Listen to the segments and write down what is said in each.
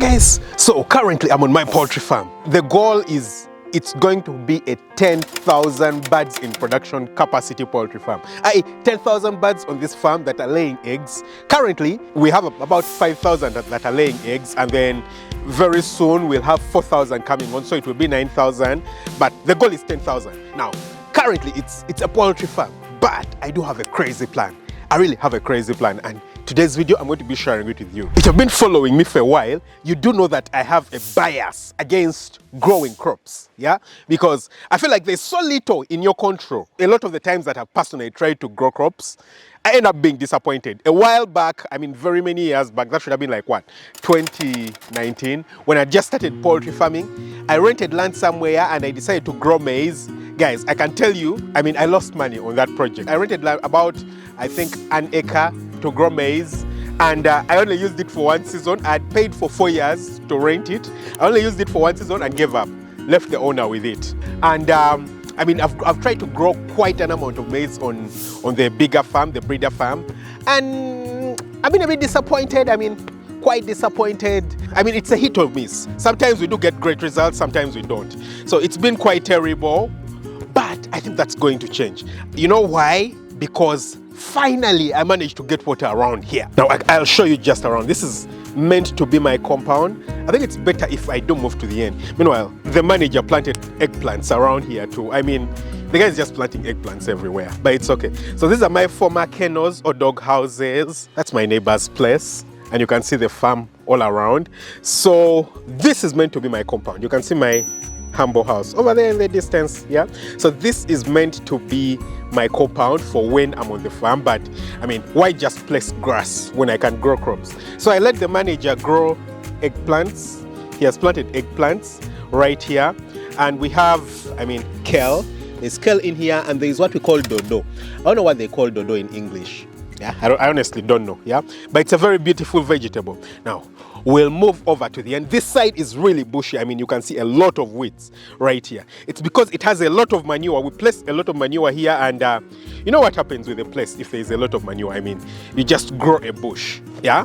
guys, so currently I'm on my poultry farm. The goal is it's going to be a 10,000 birds in production capacity poultry farm. 10,000 birds on this farm that are laying eggs. Currently, we have about 5,000 that are laying eggs, and then very soon we'll have 4,000 coming on, so it will be 9,000, but the goal is 10,000. Now, currently it's a poultry farm, but I do have a crazy plan. I really have a crazy plan, and today's video I'm going to be sharing it with you. If you've been following me for a while, you do know that I have a bias against growing crops, yeah? Because I feel like there's so little in your control. A lot of the times that I've personally tried to grow crops, I end up being disappointed. A while back, I mean very many years back, that should have been like what, 2019, when I just started poultry farming, I rented land somewhere and I decided to grow maize. Guys, I can tell you, I mean, I lost money on that project. I rented about, I think, an acre to grow maize, and I only used it for one season. I had paid for 4 years to rent it. I only used it for one season and gave up, left the owner with it. And I mean, I've tried to grow quite an amount of maize on the bigger farm, the breeder farm, and I've been a bit disappointed. I mean, quite disappointed. I mean, it's a hit or miss. Sometimes we do get great results, sometimes we don't. So it's been quite terrible, but I think that's going to change. You know why? Because finally I managed to get water around here. Now I'll show you just around. This is meant to be my compound. I think it's better if I do move to the end. Meanwhile, the manager planted eggplants around here too. I mean, the guy is just planting eggplants everywhere, but it's okay. So these are my former kennels or dog houses. That's my neighbor's place, and you can see the farm all around. So this is meant to be my compound. You can see my humble house over there in the distance, yeah? So this is meant to be my compound for when I'm on the farm, but I mean, why just place grass when I can grow crops? So I let the manager grow eggplants. He has planted eggplants right here, and we have, I mean, kale. There's kale in here, and there's what we call dodo. I don't know what they call dodo in English. Yeah, I honestly don't know, yeah? But it's a very beautiful vegetable. Now, we'll move over to the end. This side is really bushy. I mean, you can see a lot of weeds right here. It's because it has a lot of manure. We place a lot of manure here, and you know what happens with a place if there's a lot of manure? I mean, you just grow a bush, yeah?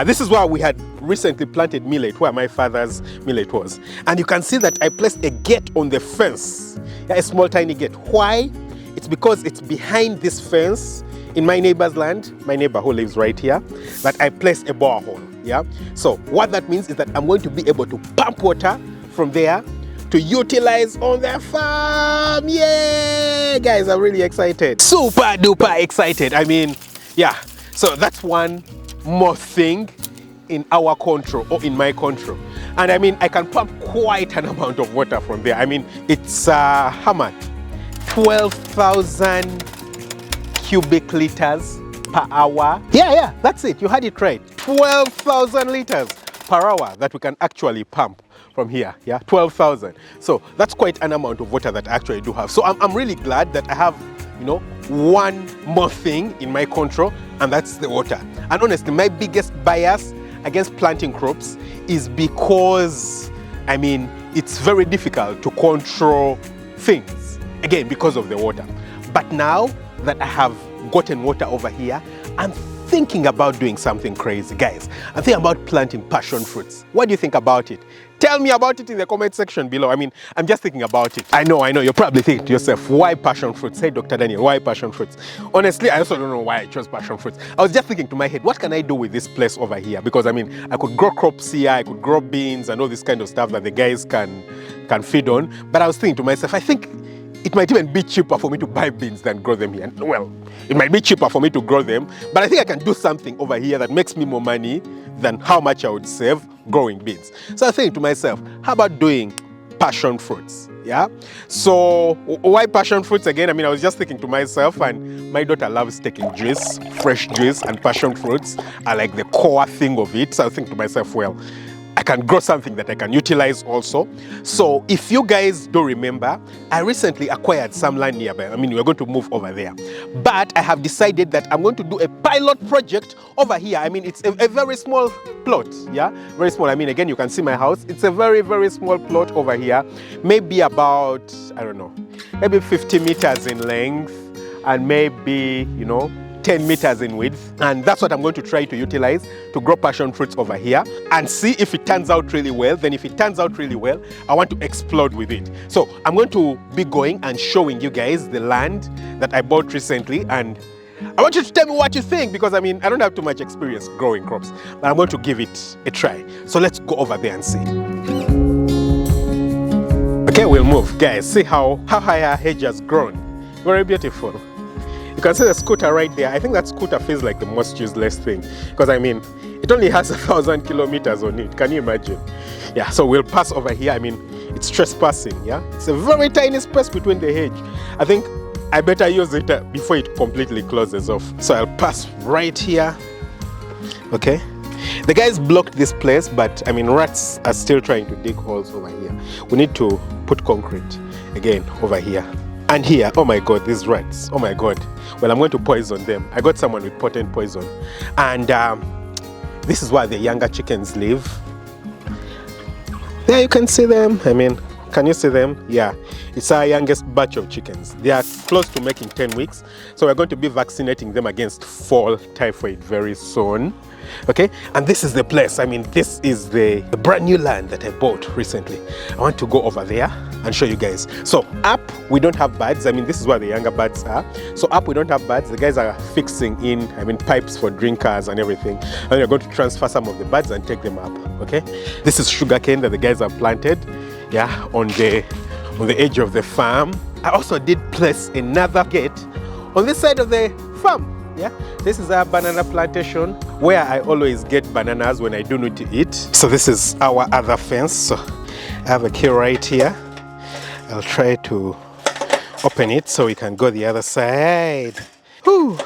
This is where we had recently planted millet, where my father's millet was. And you can see that I placed a gate on the fence, yeah, a small tiny gate. Why? It's because it's behind this fence in my neighbor's land, my neighbor who lives right here, that I placed a borehole, yeah? So what that means is that I'm going to be able to pump water from there to utilize on the farm. Yeah, guys, I'm really excited. Super duper excited. I mean, yeah, so that's one more thing in our control, or in my control. And I mean, I can pump quite an amount of water from there. I mean, it's how much? 12,000 cubic liters per hour. Yeah, that's it. You had it right. 12,000 liters per hour that we can actually pump from here. Yeah, 12,000. So that's quite an amount of water that I actually do have. So I'm really glad that I have, you know, one more thing in my control, and that's the water. And honestly, my biggest bias against planting crops is because, I mean, it's very difficult to control things, again, because of the water. But now that I have gotten water over here, I'm thinking about doing something crazy, guys. I'm thinking about planting passion fruits. What do you think about it? Tell me about it in the comment section below. I mean, I'm just thinking about it. I know, you're probably thinking to yourself, why passion fruits? Hey, Dr. Daniel, why passion fruits? Honestly, I also don't know why I chose passion fruits. I was just thinking to my head, what can I do with this place over here? Because I mean, I could grow crops here, I could grow beans and all this kind of stuff that the guys can feed on. But I was thinking to myself, I think it might even be cheaper for me to buy beans than grow them here. And well, it might be cheaper for me to grow them, but I think I can do something over here that makes me more money than how much I would save growing beans. So I was thinking to myself, how about doing passion fruits? Yeah. So why passion fruits again? I mean, I was just thinking to myself, and my daughter loves taking juice, fresh juice, and passion fruits are like the core thing of it. So I was thinking to myself, well, I can grow something that I can utilize also. So if you guys don't remember, I recently acquired some land nearby. I mean, we're going to move over there. But I have decided that I'm going to do a pilot project over here. I mean, it's a very small plot, yeah? Very small. I mean, again, you can see my house. It's a very, very small plot over here. Maybe about, I don't know, maybe 50 meters in length, and maybe, you know, 10 meters in width, and that's what I'm going to try to utilize to grow passion fruits over here and see if it turns out really well. Then if it turns out really well, I want to explode with it. So I'm going to be going and showing you guys the land that I bought recently, and I want you to tell me what you think, because I mean, I don't have too much experience growing crops, but I'm going to give it a try. So let's go over there and see. Okay, we'll move. Guys, see how high our hedge has grown. Very beautiful. You can see the scooter right there. I think that scooter feels like the most useless thing, because I mean, it only has 1,000 kilometers on it. Can you imagine? Yeah, so we'll pass over here. I mean, it's trespassing, yeah? It's a very tiny space between the hedge. I think I better use it before it completely closes off. So I'll pass right here. Okay. The guys blocked this place, but I mean, rats are still trying to dig holes over here. We need to put concrete again over here. And here, oh my God, these rats, oh my God. Well, I'm going to poison them. I got someone with potent poison. And this is where the younger chickens live. There you can see them. I mean, can you see them? Yeah, it's our youngest batch of chickens. They are close to making 10 weeks. So we're going to be vaccinating them against fall typhoid very soon. Okay, and this is the place. I mean, this is the brand new land that I bought recently. I want to go over there and show you guys. So up, we don't have birds. I mean, this is where the younger birds are. So up, we don't have birds. The guys are fixing in, I mean, pipes for drinkers and everything. And we're going to transfer some of the birds and take them up. Okay, this is sugarcane that the guys have planted. Yeah, on the edge of the farm. I also did place another gate on this side of the farm. Yeah, this is our banana plantation where I always get bananas when I do need to eat. So this is our other fence. So I have a key right here. I'll try to open it so we can go the other side. Whew.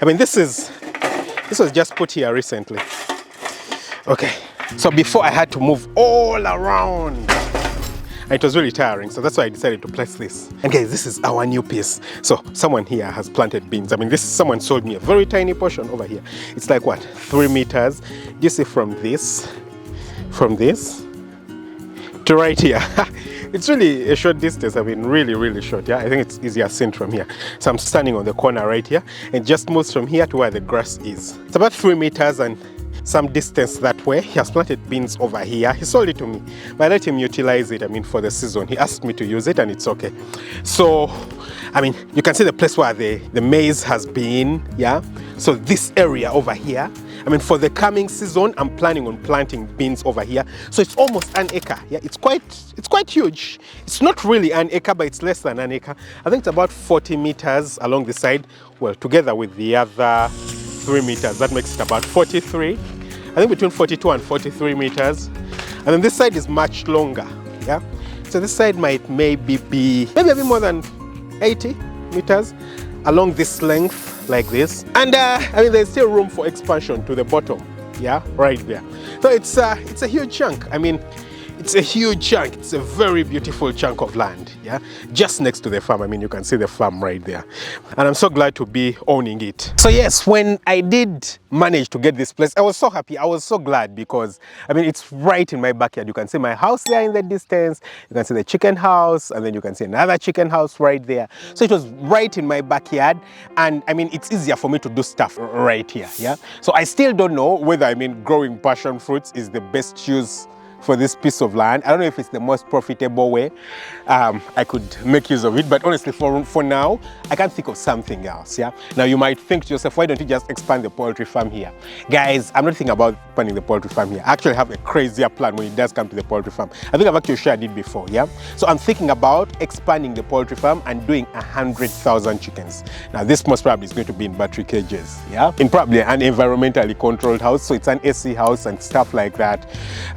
I mean, this was just put here recently. Okay, so before I had to move all around. And it was really tiring, so that's why I decided to place this. And guys, this is our new piece. So someone here has planted beans. I mean, someone sold me a very tiny portion over here. It's like what, 3 meters? You see from this to right here. It's really a short distance. I mean, really short. Yeah, I think it's easier seen from here. So I'm standing on the corner right here, and just moves from here to where the grass is. It's about 3 meters and some distance that way. He has planted beans over here. He sold it to me, but I let him utilize it, I mean, for the season. He asked me to use it, and it's okay. So, I mean, you can see the place where the maize has been, yeah? So this area over here, I mean, for the coming season, I'm planning on planting beans over here. So it's almost an acre, yeah? It's quite huge. It's not really an acre, but it's less than an acre. I think it's about 40 meters along the side. Well, together with the other 3 meters, that makes it about 43. I think between 42 and 43 meters. And then this side is much longer, yeah? So this side might maybe be a bit more than 80 meters along this length, like this. And I mean, there's still room for expansion to the bottom, yeah, right there. So it's a huge chunk. I mean, it's a huge chunk. It's a very beautiful chunk of land, yeah, just next to the farm. I mean, you can see the farm right there, and I'm so glad to be owning it. So yes, when I did manage to get this place, I was so happy. I was so glad, because I mean, it's right in my backyard. You can see my house there in the distance. You can see the chicken house, and then you can see another chicken house right there. So it was right in my backyard, and I mean, it's easier for me to do stuff right here, yeah. So I still don't know whether, I mean, growing passion fruits is the best use for this piece of land. I don't know if it's the most profitable way I could make use of it, but honestly, for now, I can't think of something else, yeah? Now, you might think to yourself, why don't you just expand the poultry farm here? Guys, I'm not thinking about expanding the poultry farm here. I actually have a crazier plan when it does come to the poultry farm. I think I've actually shared it before, yeah? So I'm thinking about expanding the poultry farm and doing 100,000 chickens. Now, this most probably is going to be in battery cages, yeah? In probably an environmentally controlled house, so it's an AC house and stuff like that.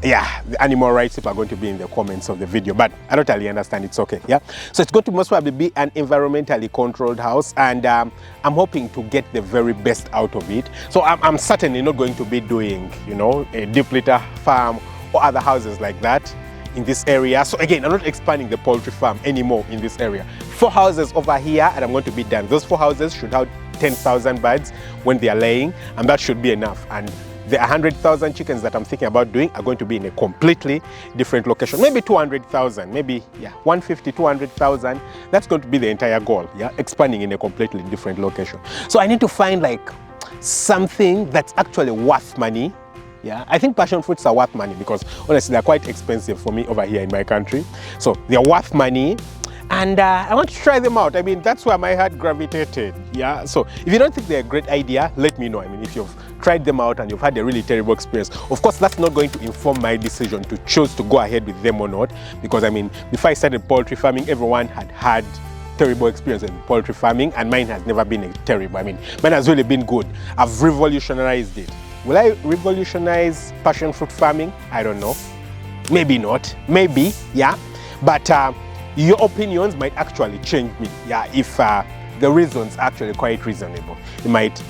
Yeah, the animal rights people are going to be in the comments of the video, but I totally understand, it's okay, yeah? So it's going to most probably be an environmentally controlled house, and I'm hoping to get the very best out of it. So I'm certainly not going to be doing, you know, a deep litter farm or other houses like that in this area. So again, I'm not expanding the poultry farm anymore in this area. 4 houses over here, and I'm going to be done. Those 4 houses should have 10,000 birds when they are laying, and that should be enough. And the 100,000 chickens that I'm thinking about doing are going to be in a completely different location. Maybe 200,000, maybe 150, 200,000. That's going to be the entire goal, expanding in a completely different location. So I need to find like something that's actually worth money. I think passion fruits are worth money because honestly they're quite expensive for me over here in my country. So they're worth money. And I want to try them out. I mean, that's where my heart gravitated. So if you don't think they're a great idea, let me know. I mean, if you've tried them out and you've had a really terrible experience, of course, that's not going to inform my decision to choose to go ahead with them or not. Because I mean, before I started poultry farming, everyone had terrible experience in poultry farming, and mine has never been terrible. I mean, mine has really been good. I've revolutionized it. Will I revolutionize passion fruit farming? I don't know. Maybe not. Maybe, But your opinions might actually change me, if the reasons are actually quite reasonable. It might,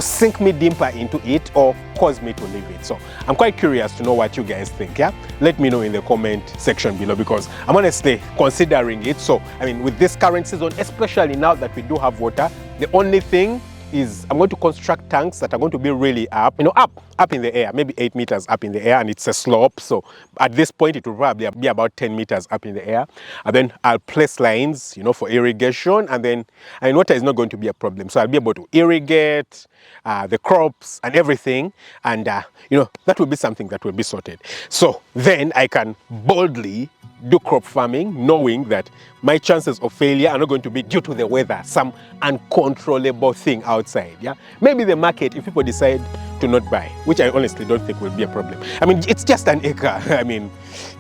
sink me deeper into it or cause me to leave it. So I'm quite curious to know what you guys think, Let me know in the comment section below because I'm honestly considering it. So, I mean, with this current season, especially now that we do have water, the only thing is I'm going to construct tanks that are going to be really up in the air, maybe 8 meters up in the air, and it's a slope. So at this point, it will probably be about 10 meters up in the air. And then I'll place lines, for irrigation. And then, water is not going to be a problem. So I'll be able to irrigate the crops and everything. And, that will be something that will be sorted. So then I can boldly do crop farming, knowing that my chances of failure are not going to be due to the weather, some uncontrollable thing outside. Maybe the market, if people decide to not buy, which I honestly don't think will be a problem. I mean, it's just an acre. I mean,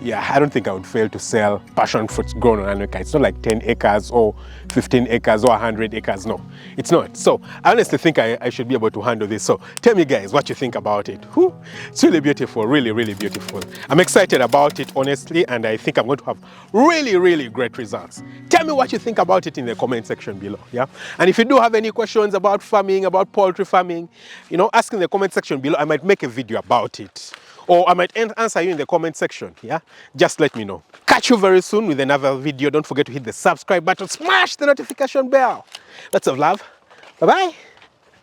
I don't think I would fail to sell passion fruits grown on an acre. It's not like 10 acres or 15 acres or 100 acres. No, it's not. So I honestly think I should be able to handle this. So tell me guys what you think about it. It's really beautiful, really, really beautiful. I'm excited about it, honestly, and I think I'm going to have really, really great results. Tell me what you think about it in the comment section below, And if you do have any questions about farming, about poultry farming, ask in the comment section below. I might make a video about it. Or I might answer you in the comment section, Just let me know. Catch you very soon with another video. Don't forget to hit the subscribe button, smash the notification bell. Lots of love. Bye-bye.